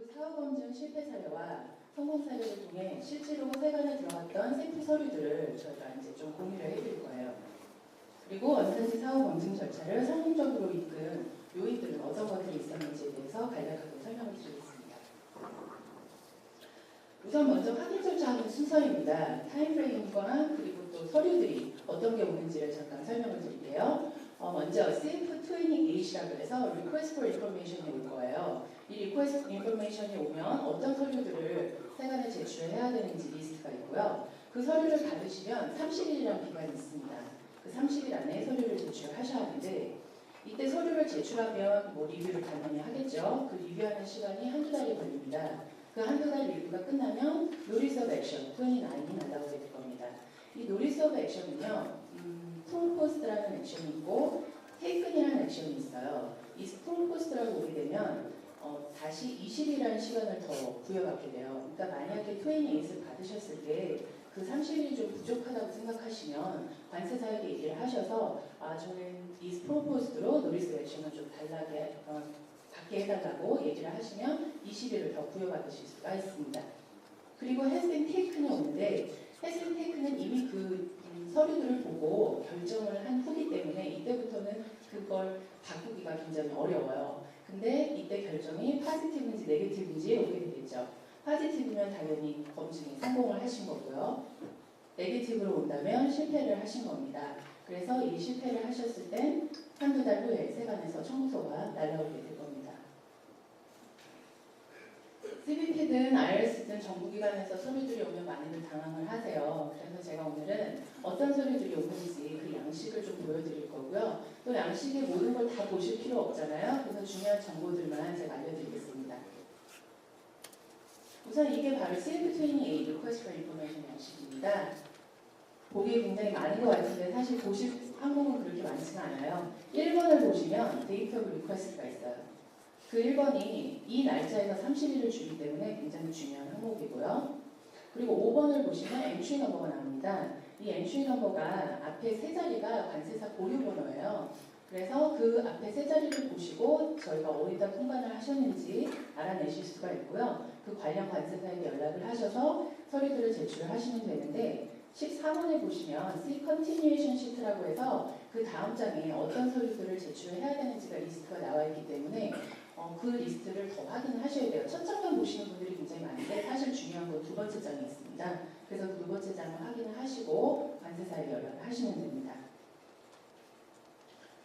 사후검증 실패 사례와 성공 사례를 통해 실제로 세관에 들어갔던 샘플 서류들을 저희가 이제 좀 공유를 해드릴 거예요. 그리고 원산지 사후검증 절차를 성공적으로 이끈 요인들은 어떤 것들이 있었는지에 대해서 간략하게 설명을 드리겠습니다. 우선 먼저 확인 절차하는 순서입니다. 타임프레임과 그리고 또 서류들이 어떤 게 오는지를 잠깐 설명을 드릴게요. 먼저 CF28H라고 해서 Request for Information이 올 거예요. 이 Request for Information이 오면 어떤 서류들을 세관에 제출해야 되는지 리스트가 있고요. 그 서류를 받으시면 30일이라는 기간이 있습니다. 그 30일 안에 서류를 제출하셔야 하는데 이때 서류를 제출하면 리뷰를 당연히 하겠죠. 그 리뷰하는 시간이 한두 달이 걸립니다. 그 한두 달 리뷰가 끝나면 Notice of Action 29이 날아오게 될 겁니다. 이 Notice of Action은요. 프로포스트라는 액션이 있고 테이큰이라는 액션이 있어요. 이 프로포스트라고 오게 되면 다시 20일이라는 시간을 더 부여받게 돼요. 그러니까 만약에 28을 받으셨을 때 그 30일이 좀 부족하다고 생각하시면 관세사에게 얘기를 하셔서 저는 이 프로포스트로 노리스 액션을 좀 달라게 받게 해달라고 얘기를 하시면 20일을 더 부여받으실 수가 있습니다. 그리고 has been taken이 오는데 has been taken은 이미 그 서류들을 보고 결정을 한 후기 때문에 이때부터는 그걸 바꾸기가 굉장히 어려워요. 근데 이때 결정이 파지티브인지 네게티브인지 오게 되겠죠. 파지티브면 당연히 검증에 성공을 하신 거고요. 네게티브로 온다면 실패를 하신 겁니다. 그래서 이 실패를 하셨을 땐 한두 달 후에 세관에서 청구서가 날라오게 될 겁니다. CBP든 IRS든 정부기관에서 서류들이 오면 많이들 당황을 하세요. 그래서 제가 오늘은 어떤 서류들이 오는지 그 양식을 좀 보여드릴 거고요. 또 양식의 모든 걸 다 보실 필요 없잖아요. 그래서 중요한 정보들만 제가 알려드리겠습니다. 우선 이게 바로 CF28 Request for Information 양식입니다. 보기에 굉장히 많은 것 같은데 사실 보실 항목은 그렇게 많지가 않아요. 1번을 보시면 Date of Request가 있어요. 그 1번이 이 날짜에서 30일을 주기 때문에 굉장히 중요한 항목이고요. 그리고 5번을 보시면 Entry Number가 나옵니다. 이 Entry Number가 앞에 세 자리가 관세사 보류 번호예요. 그래서 그 앞에 세 자리를 보시고 저희가 어디다 통관을 하셨는지 알아내실 수가 있고요. 그 관련 관세사에게 연락을 하셔서 서류들을 제출을 하시면 되는데 14번에 보시면 C Continuation Sheet라고 해서 그 다음 장에 어떤 서류들을 제출해야 되는지가 리스트가 나와 있기 때문에 그 리스트를 더 확인을 하셔야 돼요. 첫 장만 보시는 분들이 굉장히 많은데 사실 중요한 건 두 번째 장에 있습니다. 그래서 두 번째 장을 확인을 하시고 관세사에게 연락을 하시면 됩니다.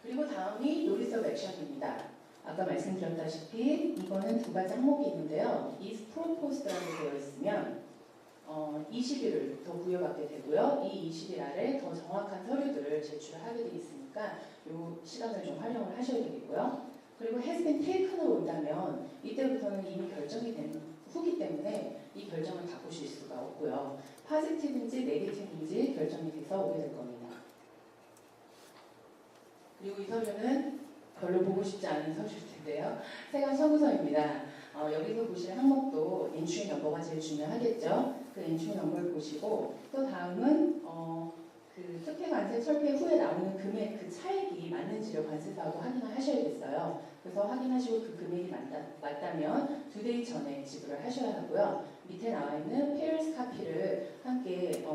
그리고 다음이 Notice of Action입니다. 아까 말씀드렸다시피 이거는 두 가지 항목이 있는데요. is proposed라고 되어 있으면 20일을 더 부여받게 되고요. 이 20일 아래 더 정확한 서류들을 제출하게 되어 있으니까 이 시간을 좀 활용을 하셔야 되겠고요. 그리고 has been taken으로 온다면 이때부터는 이미 결정이 된 후기 때문에 이 결정을 바꾸실 수가 없고요. 파지티브인지 네게티브인지 결정이 돼서 오게 될 겁니다. 그리고 이 서류는 별로 보고 싶지 않은 서류일 텐데요. 세관 청구서입니다. 여기서 보실 항목도 엔트리 넘버가 제일 중요하겠죠. 그 엔트리 넘버를 보시고 또 다음은 그 특혜 관세 철폐 후에 나오는 금액 그 차액이 맞는지를 관세사하고 확인을 하셔야겠어요. 그래서 확인하시고 그 금액이 맞다면 2데이 전에 지불을 하셔야 하고요. 밑에 나와 있는 페어스 카피를 함께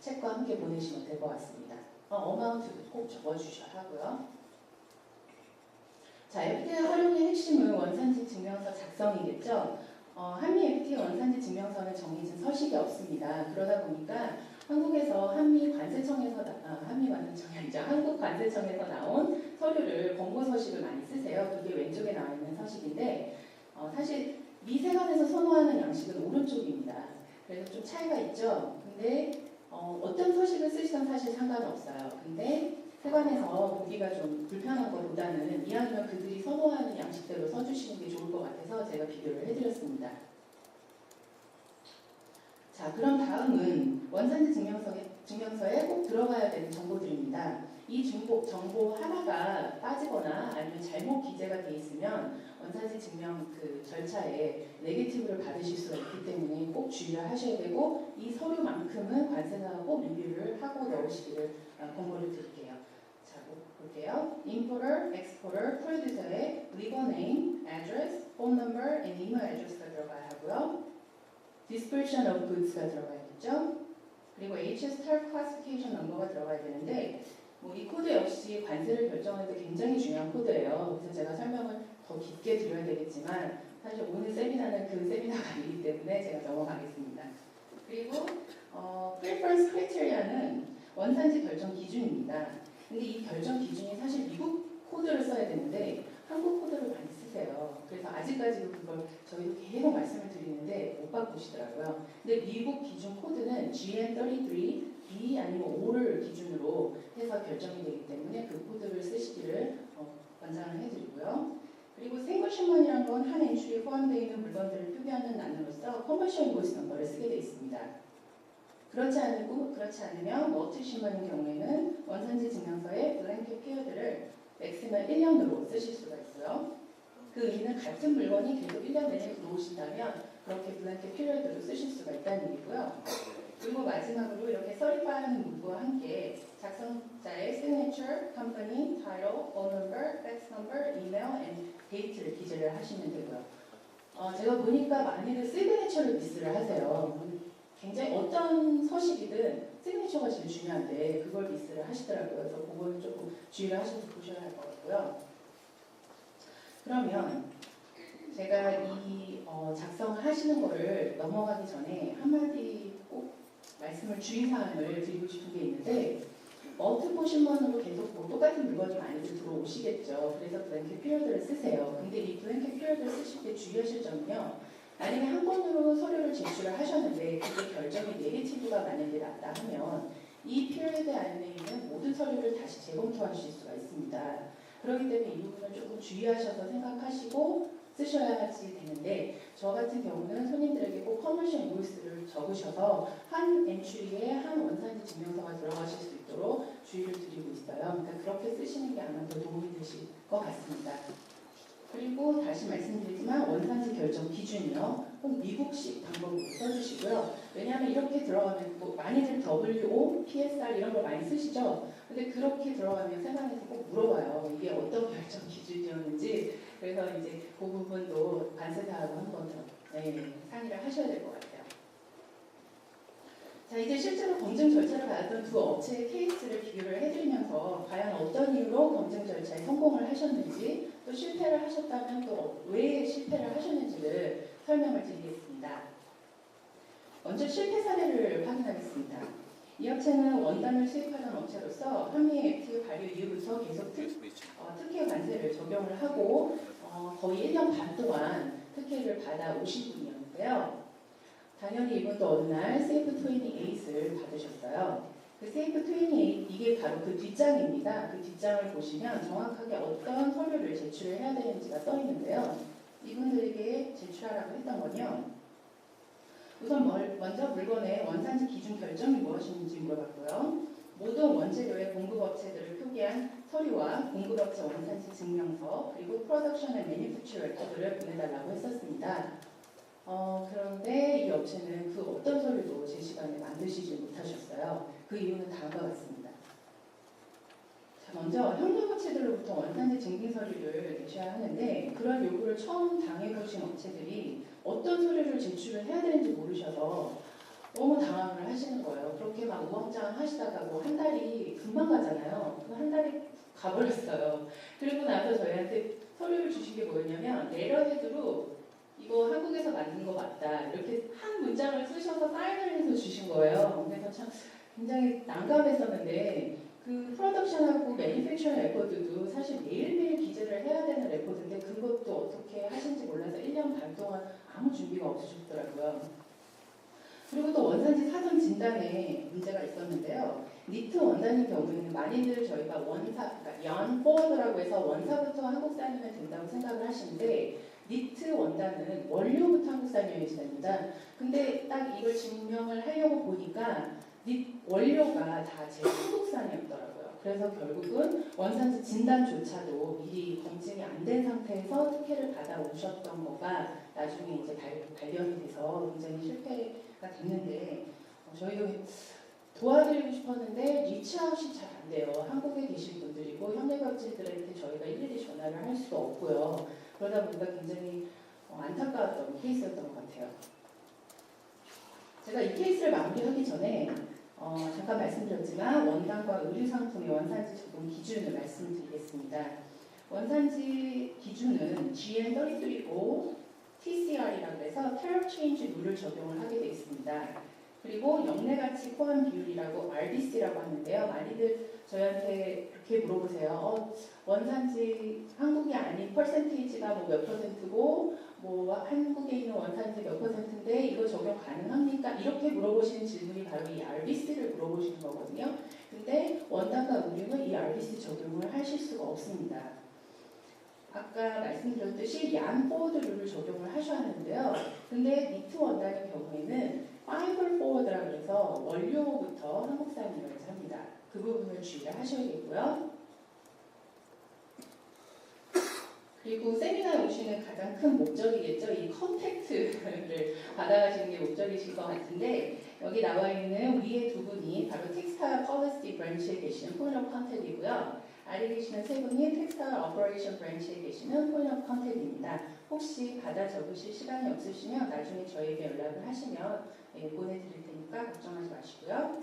책과 함께 보내시면 될 것 같습니다. 어마운트도 꼭 적어주셔야 하고요. 자, FTA 활용의 핵심은 원산지 증명서 작성이겠죠. 한미 FTA 원산지 증명서는 정해진 서식이 없습니다. 그러다 보니까 한국에서 한국 관세청에서 나온 서류를 권고 서식을 많이 쓰세요. 그게 왼쪽에 나와 있는 서식인데 사실 미세관에서 선호하는 양식은 오른쪽입니다. 그래서 좀 차이가 있죠. 근데 어떤 서식을 쓰시든 사실 상관없어요. 근데 세관에서 보기가 좀 불편한 것보다는 이왕이면 그들이 선호하는 양식대로 써주시는 게 좋을 것 같아서 제가 비교를 해드렸습니다. 자, 그럼 다음은 원산지 증명서에 꼭 들어가야 되는 정보들입니다. 이 정보 하나가 빠지거나 아니면 잘못 기재가 돼 있으면 원산지 증명 그 절차에 네게티브를 받으실 수가 있기 때문에 꼭 주의를 하셔야 되고 이 서류만큼은 관세사가 꼭 리뷰를 하고 넣으시기를 권고를 드릴게요. 자, 볼게요. Importer, Exporter, Producer의 legal name, address, phone number, and email address가 들어가 들어가야 하고요. dispersion of goods가 들어가야겠죠. 그리고 HS Tariff Classification Number가 들어가야 되는데 이 코드 역시 관세를 결정하는 데 굉장히 중요한 코드예요. 그래서 제가 설명을 더 깊게 드려야 되겠지만 사실 오늘 세미나는 그 세미나가 아니기 때문에 제가 넘어가겠습니다. 그리고 Preference Criteria는 원산지 결정 기준입니다. 근데 이 결정 기준이 사실 미국 코드를 써야 되는데 한국 코드를 많이 쓰세요. 그래서 아직까지도 그걸 저희도 계속 말씀을 드리는데 못 바꾸시더라고요. 근데 미국 기준 코드는 GN33, B 아니면 O를 기준으로 해서 결정이 되기 때문에 그 코드를 쓰시기를 권장을 해드리고요. 그리고 싱글 신문이란 건 한 엔트리에 포함되어 있는 물건들을 표기하는 란으로서 커머셜 인보이스 넘버를 쓰게 되어 있습니다. 그렇지 않으면 멀티 신문인 경우에는 원산지 증명서에 블랭켓 피어드를 맥시멈 1년으로 쓰실 수가 있고요. 그 의미는 같은 물건이 계속 1년 내내 들어오신다면 그렇게 블랭켓 피어드로 쓰실 수가 있다는 얘기고요. 그리고 마지막으로 이렇게 서리파이하는 문구와 함께 작성자의 signature, company, title, phone number, fax number, email, and date를 기재를 하시면 되고요. 제가 보니까 많이들 시그니처를 미스를 하세요. 굉장히 어떤 서식이든 시그니처가 제일 중요한데 그걸 미스를 하시더라고요. 그래서 그걸 조금 주의를 하셔서 보셔야 할 것 같고요. 그러면 제가 이 작성하시는 거를 넘어가기 전에 한마디 꼭 말씀을 주의사항을 드리고 싶은 게 있는데 멀티플 신문으로 계속 똑같은 물건이 많이들 들어오시겠죠. 그래서 블랭켓 피어드를 쓰세요. 근데 이 블랭켓 피어드를 쓰실 때 주의하실 점은요. 만약에 한 번으로 서류를 제출을 하셨는데 그게 결정이 네거티브가 만약에 났다 하면 이 피어드 안에 있는 모든 서류를 다시 재검토하실 수가 있습니다. 그렇기 때문에 이 부분을 조금 주의하셔서 생각하시고 쓰셔야지 되는데 저 같은 경우는 손님들에게 꼭 커머셜 인보이스를 적으셔서 한 엔트리에 한 원산지 증명서가 들어가실 수 있도록 주의를 드리고 있어요. 그러니까 그렇게 쓰시는 게 아마 더 도움이 되실 것 같습니다. 그리고 다시 말씀드리지만 원산지 결정 기준이요. 꼭 미국식 방법으로 써주시고요. 왜냐하면 이렇게 들어가면 많이들 WO, PSR 이런 걸 많이 쓰시죠. 근데 그렇게 들어가면 세관에서 꼭 물어봐요. 이게 어떤 결정 기준이었는지. 그래서 이제 그 부분도 관세사하고 한번 더 상의를 하셔야 될 것 같아요. 자, 이제 실제로 검증 절차를 받았던 두 업체의 케이스를 비교를 해드리면서 과연 어떤 이유로 검증 절차에 성공을 하셨는지 또 실패를 하셨다면 또 왜 실패를 하셨는지를 설명을 드리겠습니다. 먼저 실패 사례를 확인하겠습니다. 이 업체는 원단을 수입하던 업체로서 한미 FTA 발효 이후부터 계속 특혜 관세를 적용을 하고 거의 1년 반 동안 특혜를 받아 오신 분이었는데요. 당연히 이분도 어느 날 세이프 28을 받으셨어요. 그 세이프 28 이게 바로 그 뒷장입니다. 그 뒷장을 보시면 정확하게 어떤 서류를 제출을 해야 되는지가 써 있는데요. 이분들에게 제출하라고 했던 건요. 우선 먼저 물건의 원산지 기준 결정이 무엇인지 물어봤고요. 모든 원재료의 공급업체들을 표기한 서류와 공급업체 원산지 증명서 그리고 프로덕션 앤 매니팩처 레코드를 보내달라고 했었습니다. 그런데 이 업체는 그 어떤 서류도 제 시간에 만드시지 못하셨어요. 그 이유는 다음과 같습니다. 자, 먼저 협력업체들로부터 원산지 증빙 서류를 내셔야 하는데 그런 요구를 처음 당해보신 업체들이 어떤 서류를 제출을 해야 되는지 모르셔서 너무 당황을 하시는 거예요. 그렇게 막 우왕좌왕 하시다가 뭐 한 달이 금방 가잖아요. 한 달이 가버렸어요. 그리고 나서 저희한테 서류를 주신 게 뭐였냐면 레터헤드로 이거 한국에서 만든 거 맞다. 이렇게 한 문장을 쓰셔서 사인을 해서 주신 거예요. 그래서 참 굉장히 난감했었는데 그 프로덕션하고 매니팩처링 레코드도 사실 매일매일 기재를 해야 되는 레코드인데 그것도 어떻게 하신지 몰라서 1년 반 동안 아무 준비가 없으셨더라고요. 그리고 또 원산지 사전 진단에 문제가 있었는데요. 니트 원단인 경우에는 많이들 저희가 그러니까 연 포워드라고 해서 원사부터 한국산이면 된다고 생각을 하시는데 니트 원단은 원료부터 한국산이어야 됩니다. 근데 딱 이걸 증명을 하려고 보니까 원료가 다 제 한국산이었더라고요. 그래서 결국은 원산지 진단조차도 미리 검증이 안 된 상태에서 특혜를 받아 오셨던 거가 나중에 이제 발견이 돼서 굉장히 실패가 됐는데 저희도 도와드리고 싶었는데 리치아웃이 잘 안 돼요. 한국에 계신 분들이고 협력업체들한테 저희가 일일이 전화를 할 수도 없고요. 그러다 보니까 굉장히 안타까웠던 케이스였던 것 같아요. 제가 이 케이스를 마무리하기 전에 잠깐 말씀드렸지만 원단과 의류 상품의 원산지 적용 기준을 말씀드리겠습니다. 원산지 기준은 GN335 TCR이라고 해서 Tariff Change 룰을 적용을 하게 되어 있습니다. 그리고 영내가치 포함 비율이라고 RDC라고 하는데요. 많이들 저희한테 그렇게 물어보세요. 원산지 한국이 아닌 퍼센테이지가 뭐 몇 %고 뭐 한국에 있는 원산지 몇 %인데 이거 적용 가능합니까? 이렇게 물어보시는 질문이 바로 이 RDC를 물어보시는 거거든요. 근데 원단과 의류는 이 RDC 적용을 하실 수가 없습니다. 아까 말씀드렸듯이 얀포워드 룰을 적용을 하셔야 하는데요. 근데 니트 원단의 경우에는 파이버 포워드라고 해서 원료부터 한국산이라고 합니다. 그 부분을 주의를 하셔야겠고요. 그리고 세미나에 오시는 가장 큰 목적이겠죠. 이 컨택트를 받아가시는 게 목적이실 것 같은데 여기 나와 있는 위에 두 분이 바로 텍스타일 폴리시 브랜치에 계시는 포인트 오브 컨택이고요. 아래 계시는 세 분이 텍스타일 오퍼레이션 브랜치에 계시는 포인트 오브 컨택입니다. 혹시 받아 적으실 시간이 없으시면 나중에 저에게 연락을 하시면 보내드릴 테니까 걱정하지 마시고요.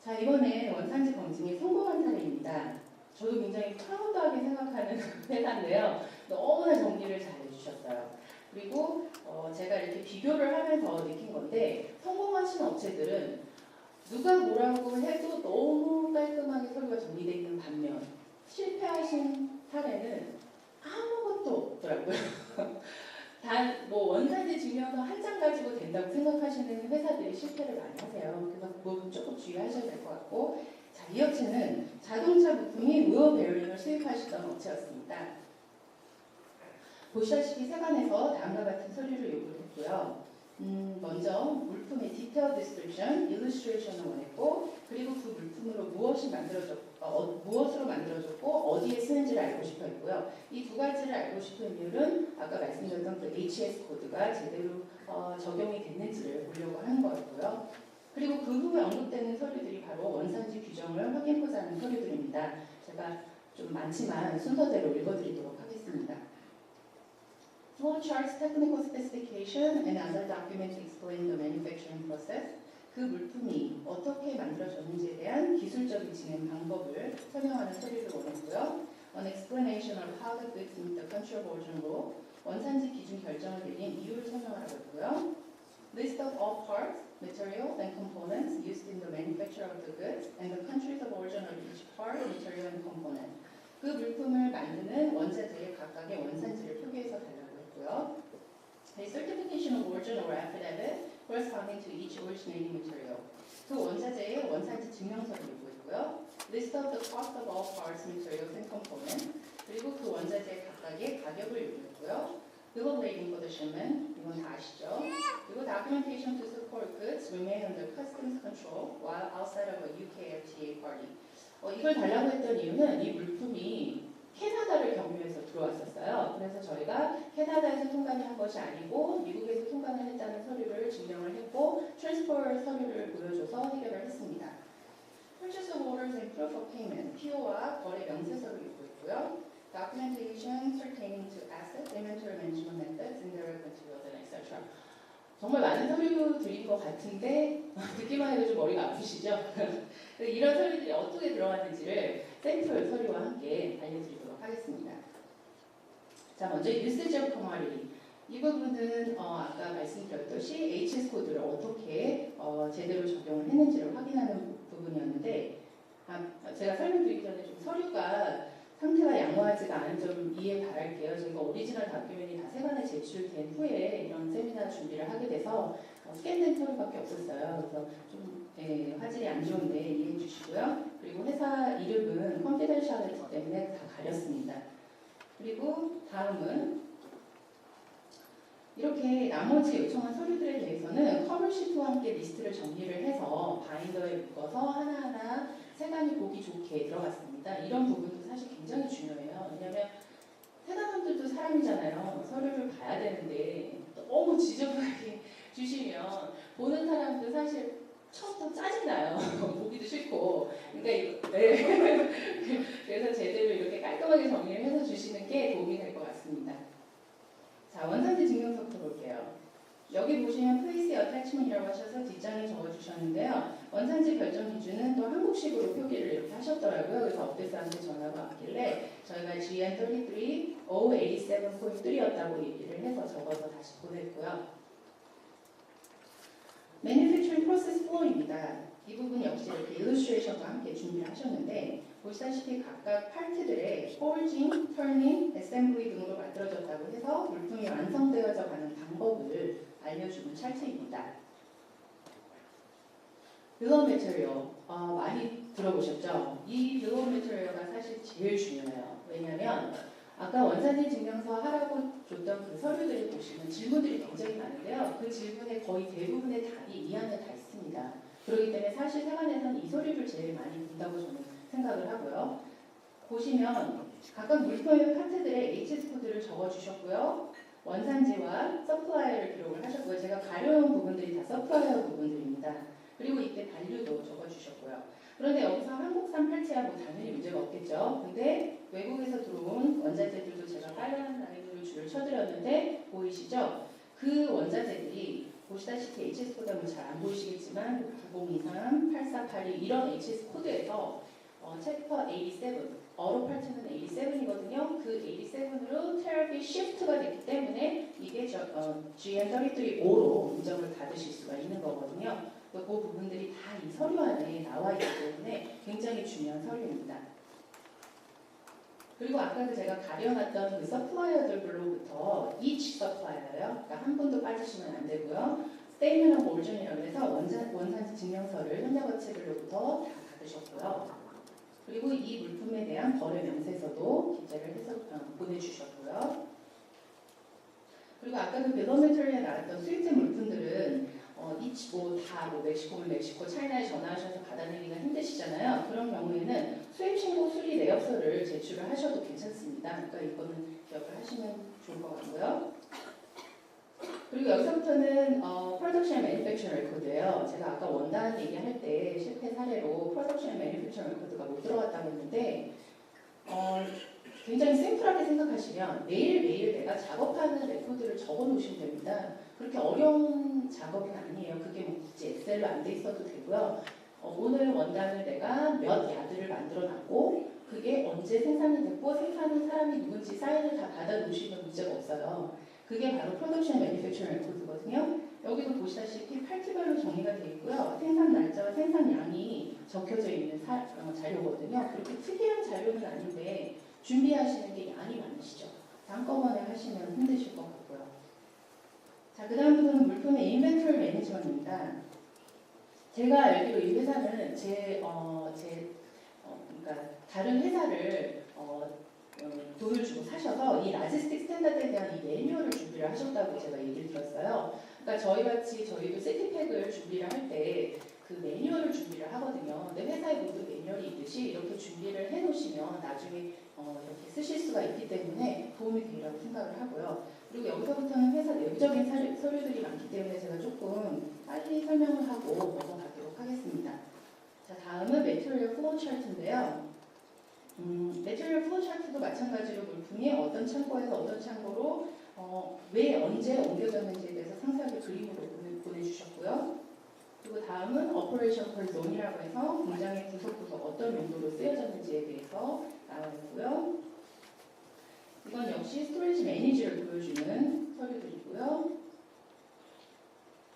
자, 이번에 원산지 검증이 성공한 사례입니다. 저도 굉장히 프라우드하게 생각하는 회사인데요. 너무나 정리를 잘 해주셨어요. 그리고 제가 이렇게 비교를 하면서 느낀 건데 성공하신 업체들은 누가 뭐라고 해도 너무 깔끔하게 서류가 정리되어 있는 반면 실패하신 사례는 아무것도 없더라고요. 단 뭐 원산지 증명서 한 장 가지고 된다고 생각하시는 회사들이 실패를 많이 하세요. 그래서 그 부분 조금 주의하셔야 될 것 같고, 자, 이 업체는 자동차 부품인 우어 베어링을 수입하시던 업체였습니다. 보시다시피 세관에서 다음과 같은 서류를 요구했고요. 먼저 물품의 디테일 디스크립션, 일러스트레이션을 원했고, 그리고 그 물품으로 무엇으로 만들어졌고 어디에 쓰는지를 알고 싶어 했고요. 이 두 가지를 알고 싶은 이유는 아까 말씀드렸던 그 HS 코드가 제대로 적용이 됐는지를 보려고 하는 거였고요. 그리고 그 후에 언급되는 서류들이 바로 원산지 규정을 확인하고자 하는 서류들입니다. 제가 좀 많지만 순서대로 읽어드리도록 하겠습니다. Flow charts, technical specification, and other documents explain the manufacturing process. 그 물품이 어떻게 만들어졌는지에 대한 기술적인 진행 방법을 설명하는 서류를 원했고요. An explanation of how the goods meet the country of origin law. 원산지 기준 결정을 내린 이유를 설명하라고 했고요. List of all parts, materials, and components used in the manufacture of the goods and the countries of origin of each part, material, and component. 그 물품을 만드는 원자재의 각각의 원산지를 표기해서 달라고 했고요. A certification of origin or affidavit corresponding to each originating material. 그 원자재의 원산지 증명서를 요구했고요. List of the cost of all parts, materials, and components. 그리고 그 원자재 각각의 가격을 요구했고요. Bill of lading for the shipment. 이건 다 아시죠? 그리고 documentation to support goods remain under customs control while outside of a UK FTA party. 이걸 달라고 했던 이유는 이 물품이 캐나다를 경유해서 들어왔었어요. 그래서 저희가 캐나다에서 통관을 한 것이 아니고 미국에서 통관을 했다는 서류를 증명을 했고 트랜스퍼 서류를 보여줘서 해결을 했습니다. Purchase of orders and proof of payment, PO와 거래 명세서를 요구했고요. Documentation pertaining to assets, inventory management methods, indirect materials, and etc. 정말 많은 서류 드린 것 같은데 듣기만 해도 좀 머리가 아프시죠? 이런 서류들이 어떻게 들어갔는지를 샘플 서류와 함께 알려드리도록 하겠습니다. 자, 먼저 usage of commodity. 이 부분은 아까 말씀드렸듯이 HS 코드를 어떻게 제대로 적용을 했는지를 확인하는 부분이었는데 제가 설명드리기 전에 좀 서류가 상태가 양호하지가 않은 점 이해 바랄게요. 저희가 오리지널 다큐멘이 다 세관에 제출된 후에 이런 세미나 준비를 하게 돼서 스캔된 서류밖에 없었어요. 그래서 좀 화질이 안 좋은데 이해해 주시고요. 그리고 회사 이름은 컨피덴셜리티 때문에 다 가렸습니다. 그리고 다음은 이렇게 나머지 요청한 서류들에 대해서는 커버시트와 함께 리스트를 정리를 해서 바인더에 묶어서 하나하나 세관이 보기 좋게 들어갔습니다. 이런 부분도 사실 굉장히 중요해요. 왜냐하면 세관원들도 사람이잖아요. 서류를 봐야 되는데 너무 지저분하게 주시면 보는 사람도 사실 처음부터 짜증나요. 보기도 싫고. 그러니까 그래서 제대로 이렇게 깔끔하게 정리를 해서 주시는 게 도움이 될 것 같습니다. 자, 원산지 증명서부터 볼게요. 여기 보시면 place attachment이라고 하셔서 뒷장에 적어주셨는데요. 원산지 결정 기준은 또 한국식으로 표기를 이렇게 하셨더라고요. 그래서 업데스한테 전화가 왔길래 저희가 GN33 087.3였다고 얘기를 해서 적어서 다시 보냈고요. Manufacturing Process Flow입니다. 이 부분 역시 이렇게 일러스트레이션과 함께 준비를 하셨는데 보시다시피 각각 파트들의 forging, turning, assembly 등으로 만들어졌다고 해서 물품이 완성되어져 가는 방법을 알려주는 찰트입니다. Bill of Material 많이 들어보셨죠? 이 Bill of Material가 사실 제일 중요해요. 왜냐하면 아까 원산지 증명서 하라고 줬던 그 서류들을 보시면 질문들이 굉장히 많은데요. 그 질문의 거의 대부분의 답이 이 안에 다 있습니다. 그렇기 때문에 사실 세관에서는 이 서류를 제일 많이 본다고 저는 생각을 하고요. 보시면 각각 물품의 파트들의 HS 코드를 적어주셨고요. 원산지와 서플라이어를 기록을 하셨고요. 제가 가려놓은 부분들이 다 서플라이어 부분들입니다. 그리고 이때 반류도 적어주셨고요. 그런데 여기서 한국산 팔찌야 뭐 당연히 문제가 없겠죠. 근데 외국에서 들어온 원자재들도 제가 빨간 라인으로 줄을 쳐드렸는데 보이시죠? 그 원자재들이 보시다시피 HS 코드는 잘 안 보이시겠지만 9023, 8482 이런 HS 코드에서 챕터 87, 어로 팔찌는 87이거든요. 그 87으로 테라피 시프트가 됐기 때문에 이게 GN33-5로 인정을 받으실 수가 있는 거거든요. 그 부분들이 다 이 서류 안에 나와 있기 때문에 굉장히 중요한 서류입니다. 그리고 아까 제가 가려놨던 그 서플라이어들로부터 each 서플라이어요. 그러니까 한 분도 빠지시면 안 되고요. Statement of Origin이라고 해서 원산지 증명서를 현장업체들로부터 다 받으셨고요. 그리고 이 물품에 대한 거래 명세서도 기재를 해서 보내주셨고요. 그리고 아까 그 Bill of Material에 나왔던 수입된 물품들은 멕시코면 멕시코, 차이나에 전화하셔서 받아내기가 힘드시잖아요. 그런 경우에는 수입신고 수리 내역서를 제출을 하셔도 괜찮습니다. 그러니까 이거는 기억을 하시면 좋을 것 같고요. 그리고 여기서부터는 Production and Manufacturing Record예요. 제가 아까 원단 얘기할 때 실패 사례로 Production and Manufacturing Record가 못 들어갔다고 했는데 굉장히 심플하게 생각하시면 매일매일 내가 작업하는 레코드를 적어 놓으시면 됩니다. 그렇게 어려운 작업은 아니에요. 그게 뭐 굳이 엑셀로 안 돼 있어도 되고요. 오늘 원단을 내가 몇 야드를 만들어 놨고 그게 언제 생산이 됐고 생산한 사람이 누군지 사인을 다 받아 놓으시면 문제가 없어요. 그게 바로 프로덕션 매니팩처링 레코드거든요. 여기도 보시다시피 팔트별로 정리가 되어 있고요. 생산 날짜와 생산량이 적혀져 있는 자료거든요. 그렇게 특이한 자료는 아닌데 준비하시는 게 양이 많으시죠. 한꺼번에 하시면 힘드실 것 같고요. 자, 그 다음 부분은 물품의 인벤토리 매니지먼트입니다. 제가 알기로 이 회사는 그러니까 다른 회사를 돈을 주고 사셔서 이 라지스틱 스탠다드에 대한 이 매뉴얼을 준비를 하셨다고 제가 얘기를 들었어요. 그러니까 저희도 세티팩을 준비를 할 때 그 매뉴얼을 준비를 하거든요. 근데 회사에 모두 매뉴얼이 있듯이 이렇게 준비를 해놓으시면 나중에 이렇게 쓰실 수가 있기 때문에 도움이 되리라고 생각을 하고요. 그리고 여기서부터는 회사 내부적인 서류들이 많기 때문에 제가 조금 빨리 설명을 하고 넘어가도록 하겠습니다. 자, 다음은 매트리얼 플로우 차트인데요. 매트리얼 플로우 차트도 마찬가지로 물품이 어떤 창고에서 어떤 창고로 왜 언제 옮겨졌는지에 대해서 상세하게 그림으로 보내주셨고요. 그리고 다음은 오퍼레이션 펄 존이라고 해서 공장의 구석구석 어떤 용도로 쓰여졌는지에 대해서 나와 있고요. 이건 역시 스토리지 매니저를 보여주는 서류들이고요.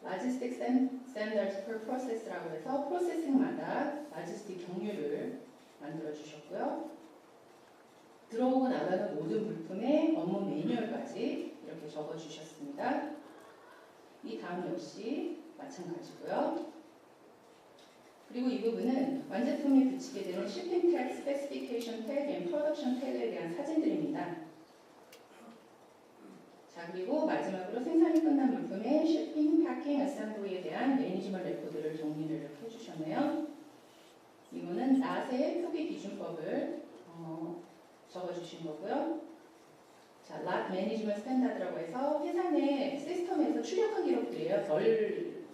라지스틱 스탠다드 per process라고 해서 프로세싱마다 라지스틱 경유를 만들어 주셨고요. 들어오고 나가는 모든 물품의 업무 매뉴얼까지 이렇게 적어 주셨습니다. 이 다음 역시 마찬가지고요. 그리고 이 부분은 완제품이 붙이게 되는 shipping tag, specification tag, and production tag에 대한 사진들입니다. 자, 그리고 마지막으로 생산이 끝난 물품의 shipping, packing, assembly에 대한 매니지먼트 레코드를 정리를 이렇게 해주셨네요. 이거는 낫의 표기 기준법을 적어주신 거고요. 자, lot management standard라고 해서 회사 내 시스템에서 출력한 기록들이에요.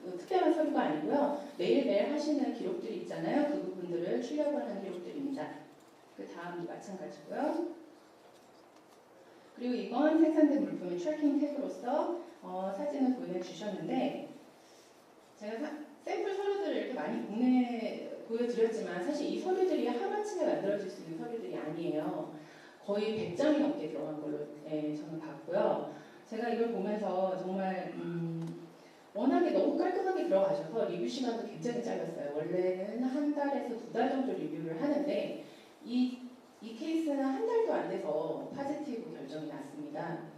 특별한 서류가 아니고요. 매일매일 하시는 기록들이 있잖아요. 그 부분들을 출력을 한 기록들입니다. 그 다음도 마찬가지고요. 그리고 이건 생산된 물품의 트래킹 태그로서 사진을 보내주셨는데 제가 샘플 서류들을 이렇게 많이 보여드렸지만 사실 이 서류들이 하루아침에 만들어질 수 있는 서류들이 아니에요. 거의 100장이 넘게 들어간 걸로 저는 봤고요. 제가 이걸 보면서 정말 워낙에 너무 깔끔하게 들어가셔서 리뷰 시간도 굉장히 짧았어요. 원래는 한 달에서 2달 정도 리뷰를 하는데 이 케이스는 한 달도 안 돼서 파지티브 결정이 났습니다.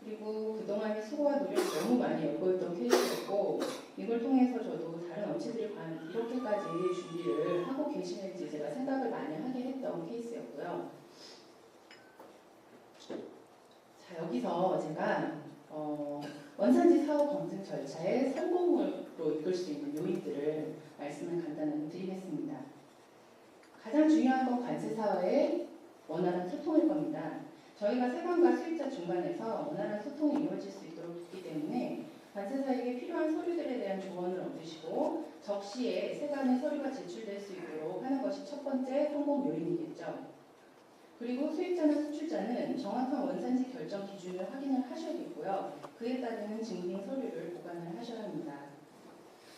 그리고 그동안의 수고와 노력이 너무 많이 엿보였던 케이스였고 이걸 통해서 저도 다른 업체들이 과연 이렇게까지 준비를 하고 계시는지 제가 생각을 많이 하게 했던 케이스였고요. 자, 여기서 제가 원산지 사업 검증 절차의 성공으로 이끌 수 있는 요인들을 말씀을 간단하게 드리겠습니다. 가장 중요한 건 관세사와의 원활한 소통일 겁니다. 저희가 세관과 수입자 중간에서 원활한 소통이 이루어질 수 있도록 했기 때문에 관세사에게 필요한 서류들에 대한 조언을 얻으시고 적시에 세관의 서류가 제출될 수 있도록 하는 것이 첫 번째 성공 요인이겠죠. 그리고 수입자나 수출자는 정확한 원산지 결정 기준을 확인을 하셔야겠고요. 그에 따르는 증빙 서류를 보관을 하셔야 합니다.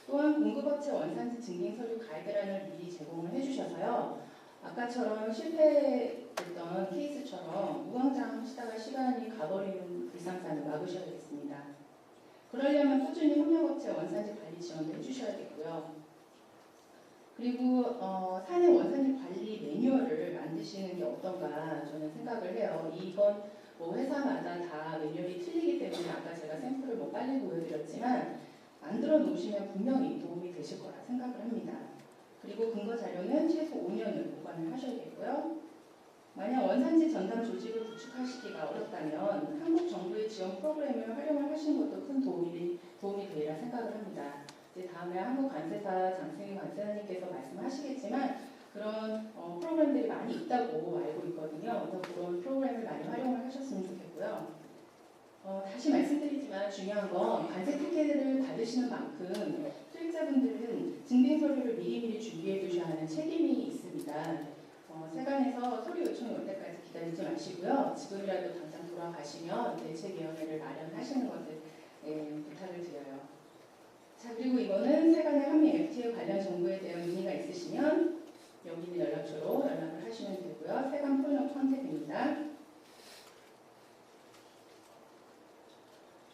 또한 공급업체 원산지 증빙 서류 가이드라인을 미리 제공을 해주셔서요. 아까처럼 실패했던 케이스처럼 우왕좌왕 하시다가 시간이 가버리는 불상사는 막으셔야겠습니다. 그러려면 꾸준히 협력업체 원산지 관리 지원도 해주셔야겠고요. 그리고 사내 원산지 관리 매뉴얼을 만드시는 게 어떤가 저는 생각을 해요. 이건 뭐 회사마다 다 매뉴얼이 틀리기 때문에 아까 제가 샘플을 뭐 빨리 보여드렸지만 만들어 놓으시면 분명히 도움이 되실 거라 생각을 합니다. 그리고 근거 자료는 최소 5년을 보관을 하셔야겠고요. 만약 원산지 전담 조직을 구축하시기가 어렵다면 한국 정부의 지원 프로그램을 활용을 하시는 것도 큰 도움이 되리라 생각을 합니다. 이제 다음에 한국 관세사 장승희 관세사님께서 말씀하시겠지만 그런 프로그램들이 많이 있다고 알고 있거든요. 그래서 그런 프로그램을 많이 활용을 하셨으면 좋겠고요. 다시 말씀드리지만 중요한 건 관세 특혜를 받으시는 만큼 수익자분들은 증빙 서류를 미리미리 준비해 두셔야 하는 책임이 있습니다. 세관에서 서류 요청이 올 때까지 기다리지 마시고요. 지금이라도 당장 돌아가시면 대책위원회를 마련하시는 것을 부탁을 드려요. 자, 그리고 이거는 세관의 한미 FTA 관련 정보에 대한 문의가 있으시면 여기 있는 연락처로 연락을 하시면 되고요. 세관 폰업 컨택입니다.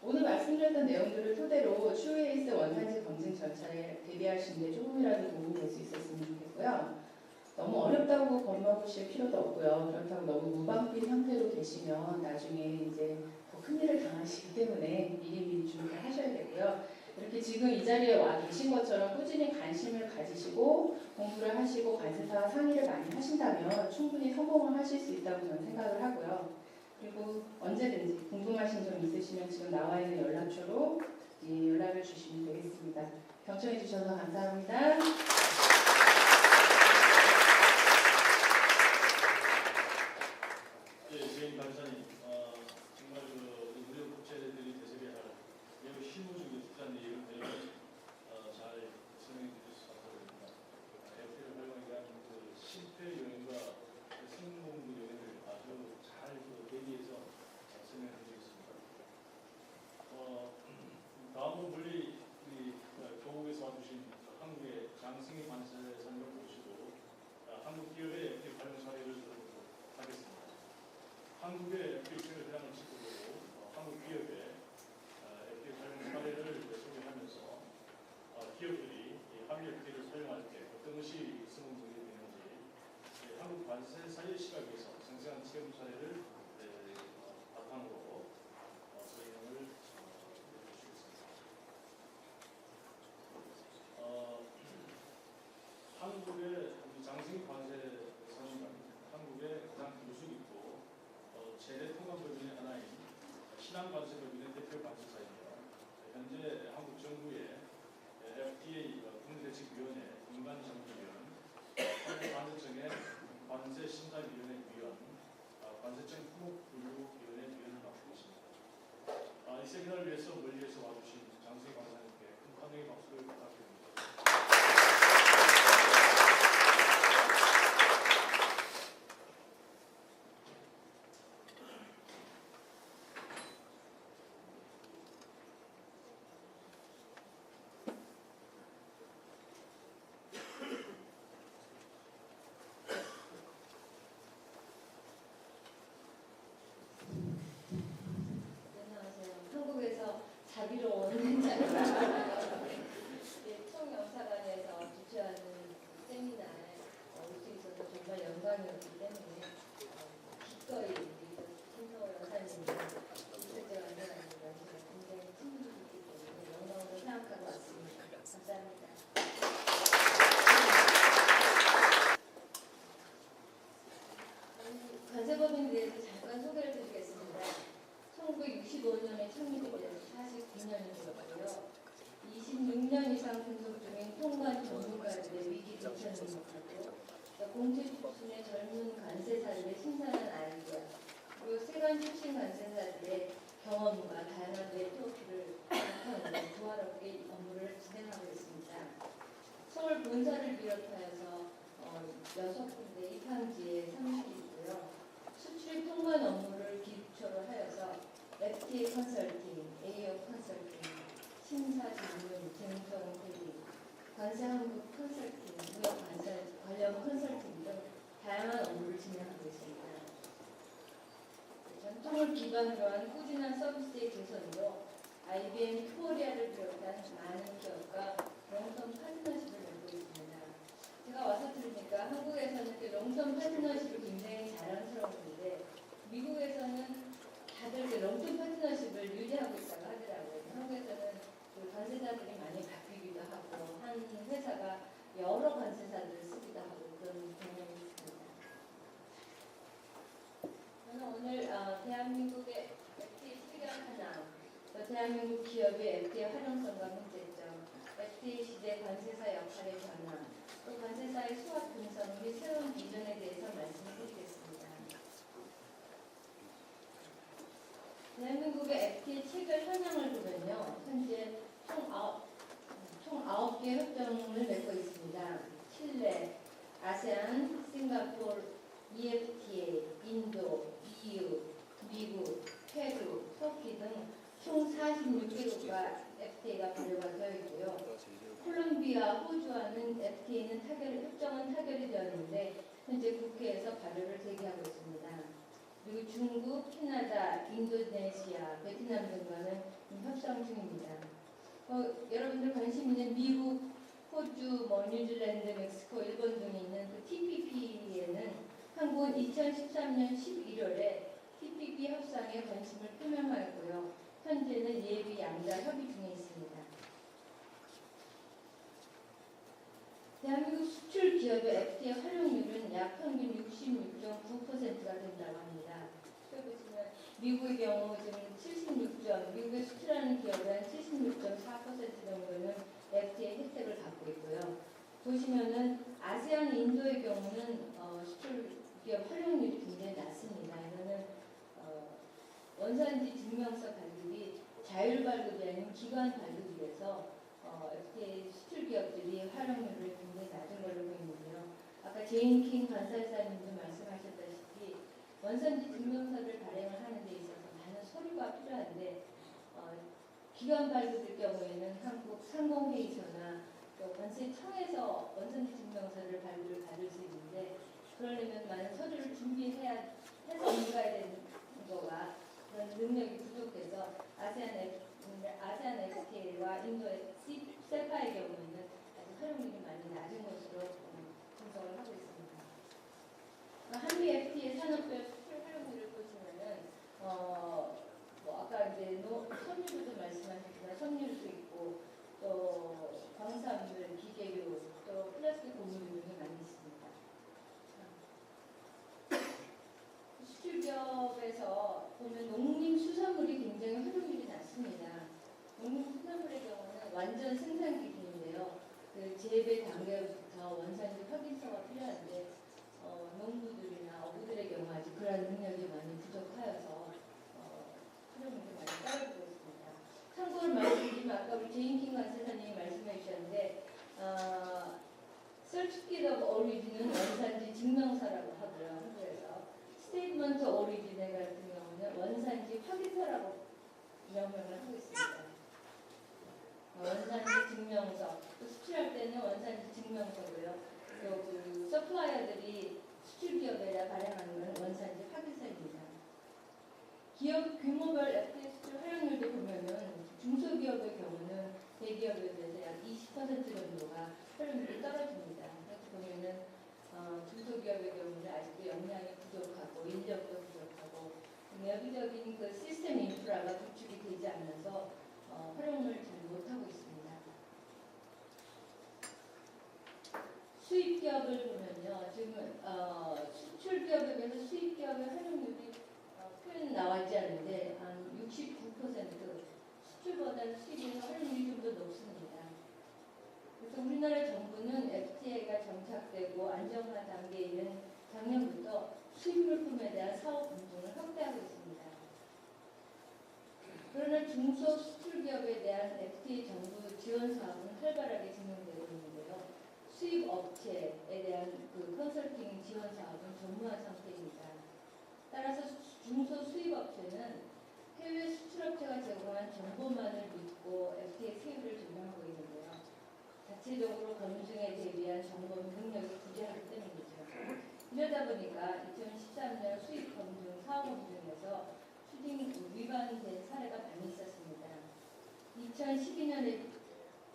오늘 말씀드렸던 내용들을 토대로 추후에 있을 원산지 검증 절차에 대비하시는 데 조금이라도 도움이 될 수 있었으면 좋겠고요. 너무 어렵다고 겁먹으실 필요도 없고요. 그렇다고 너무 무방비 상태로 계시면 나중에 이제 더 큰일을 당하시기 때문에 미리미리 준비를 하셔야 되고요. 이렇게 지금 이 자리에 와 계신 것처럼 꾸준히 관심을 가지시고 공부를 하시고 관세사와 상의를 많이 하신다면 충분히 성공을 하실 수 있다고 저는 생각을 하고요. 그리고 언제든지 궁금하신 점 있으시면 지금 나와 있는 연락처로 연락을 주시면 되겠습니다. 경청해 주셔서 감사합니다. 제임 간사님, 정말 우리 국제들이 대접해야 할 매우 실무적인 특단 내용을 잘 설명해 주셔서 감사드립니다. FTA를 활용하기 위한 실패 요인과 성공 요인을 아주 잘 대비해서 설명해 드리겠습니다. 다음은 우리 교국에서 와주신 한국의 장승희 관세사님을 모시고 한국 기업의 FTA 활용 사례를 들어보도록 하겠습니다. 한국의 FTA 회장을 지도로 한국 기업의 FTA 활용 사례를 소개하면서 기업들이 한미 FTA를 사용할 때 어떤 것이 성공적이 되는지 한국 관세사의 시각에서 생생한 체험 사례를 바탕으로 설명을 해주시겠습니다. 한국의 장승희 관세사님은 한국의 가장 유수있고 최대 통합법인의 하나인 신한관세법인의 대표 관세사이며 현재 한국 정부의 FTA 국내대책위원회 민간정부위원, 한국관세청의 관세심사위원회 위원, 관세청 품목분류위원회 위원을 맡고 있습니다. 이 세미나를 위해서 멀리에서 와주신 장승희 관세사님께 큰 환영의 박수를 부탁드립니다. 1955년에 창립돼서 49년이 되었고요. 26년 이상 근속 중인 통관 전문가들의 위기 대처 능력하고 공채 출신의 젊은 관세사들의 신선한 아이디어 그리고 세관 출신 관세사들의 경험과 다양한 네트워크를 바탕으로 부활하게 업무를 진행하고 있습니다. 서울 본사를 비롯하여서 6군데 입항지에 사무실이 있고요. 수출입 통관 업무를 기초로 하여서 FTA 컨설팅, AO 컨설팅, 심사 전문, 증정 대리, 관세 한국 컨설팅, 무역 관세 관련 컨설팅 등 다양한 업무를 진행하고 있습니다. 전통을 기반으로 한 꾸준한 서비스의 개선으로 IBM 코리아를 비롯한 많은 기업과 롱텀 파트너십을 맺고 있습니다. 제가 와서 들으니까 한국에서는 그 롱텀 파트너십이 굉장히 자랑스러운데 미국에서는 다들 그 롱텀 파트너십을 유지하고 있다고 하더라고요. 한국에서는 그 관세사들이 많이 바뀌기도 하고 한 회사가 여러 관세사들을 쓰기도 하고 그런 경향이 있습니다. 저는 오늘 대한민국의 FTA 시장 하나, 또 대한민국 기업의 FTA 활용성과 문제점, FTA 시대 관세사 역할의 변화, 또 관세사의 수학 분석 및 새로운 비전에 대해서 말씀드리겠습니다. 대한민국의 FTA 체결 현황을 보면요. 현재 총 9개 협정을 맺고 있습니다. 칠레, 아세안, 싱가포르, EFTA, 인도, EU, 미국, 페루, 터키 등 총 46개국과 FTA가 발효가 되어 있고요. 콜롬비아, 호주와는 FTA는 협정은 타결이 되었는데 현재 국회에서 발효를 대기하고 있습니다. 그리고 중국, 캐나다, 인도네시아, 베트남 등과는 협상 중입니다. 여러분들 관심 있는 미국, 호주, 뉴질랜드, 멕시코, 일본 등이 있는 그 TPP에는 한국은 2013년 11월에 TPP 협상에 관심을 표명하였고요. 현재는 예비 양자 협의 중에 있습니다. 대한민국 수출 기업의 FTA 활용률은 약 평균 66.9%가 된다고 합니다. 여기 보시면 미국의 경우 지금 76점, 미국에 수출하는 기업은 76.4% 정도는 FTA 혜택을 받고 있고요. 보시면은 아세안 인도의 경우는 수출 기업 활용률이 굉장히 낮습니다. 이거는 원산지 증명서 발급이 자율 발급이 아닌 기관 발급이라서 FTA 수출 기업들이 활용률을 굉장히 낮은 걸로 보이는데요. 아까 제인킹 관세사님도 말씀하셨다시피 원산지 증명서를 발행을 하는 데 있어서 많은 서류가 필요한데 기관 발급일 경우에는 한국 상공회의소나 또 관세청에서 원산지 증명서를 발급을 받을 수 있는데 그러려면 많은 서류를 준비해서 옮겨야 되는 거가 그런 능력이 부족해서 아세안 FTA와 인도의 세파의 경우에는 아직 활용률이 많이 낮은 것으로 분석을 하고 있습니다. 한미 FTA 산업별 수출 활용률을 보시면은 아까 이제 섬유도 말씀하셨지만 섬유도 있고 또 광산물, 기계류, 또 플라스틱 고무류 등이 많이 있습니다. 수출기업에서 보면 농림수산물이 굉장히 활용률이 낮습니다. 농림수산물의 경우는 완전 생산 기준인데요. 그 재배 단계부터 원산지 확인서가 필요한데 농부들이나 어부들의 경우 아직 그런 능력이 많이 부족하여서 활용률이 많이 떨어지고 있습니다. 참고로 말씀드리면 아까 우리 제인킹 관세사님이 말씀해 주셨는데 Certificate of Origin은 원산지 증명서라고 하고요. 한국에서 Statement of Origin 같은 경우는 원산지 확인서라고 명명을 하고 있습니다. 원산지 증명서, 또 수출할 때는 원산지 증명서고요. 또 그 서플라이어들이 수출 기업에다 발행하는 건 원산지 확인서입니다. 기업 규모별 FTA 수출 활용률도 보면은 중소기업의 경우는 대기업에 비해서 약 20% 정도가 활용률이 떨어집니다. 이렇게 보면은 중소기업의 경우는 아직도 역량이 부족하고 인력도 부족하고 여기저기 그 시스템 인프라가 구축이 되지 않아서 활용을 잘 못하고 있습니다. 수입기업을 보면요, 지금 수출기업에 비해서 수입기업의 활용률이 표현 나와 있지 않은데 한 69% 우리나라 정부는 FTA가 정착되고 안정화 단계에 이른 작년부터 수입 물품에 대한 사업 공정을 확대하고 있습니다. 그러나 중소수출기업에 대한 FTA 정부 지원 사업은 활발하게 진행되고 있는데요. 수입 업체에 대한 그 컨설팅 지원 사업은 전무한 상태입니다. 따라서 중소수입업체는 해외 수출업체가 제공한 정보만을 믿고 FTA 세율을 적용하고 있는데요. 자체적으로 검증에 대비한 정보 능력이 부재하기 때문이죠. 이러다 보니까 2013년 수입 검증, 사업 검증에서 추징 위반된 사례가 많이 있었습니다. 2012년에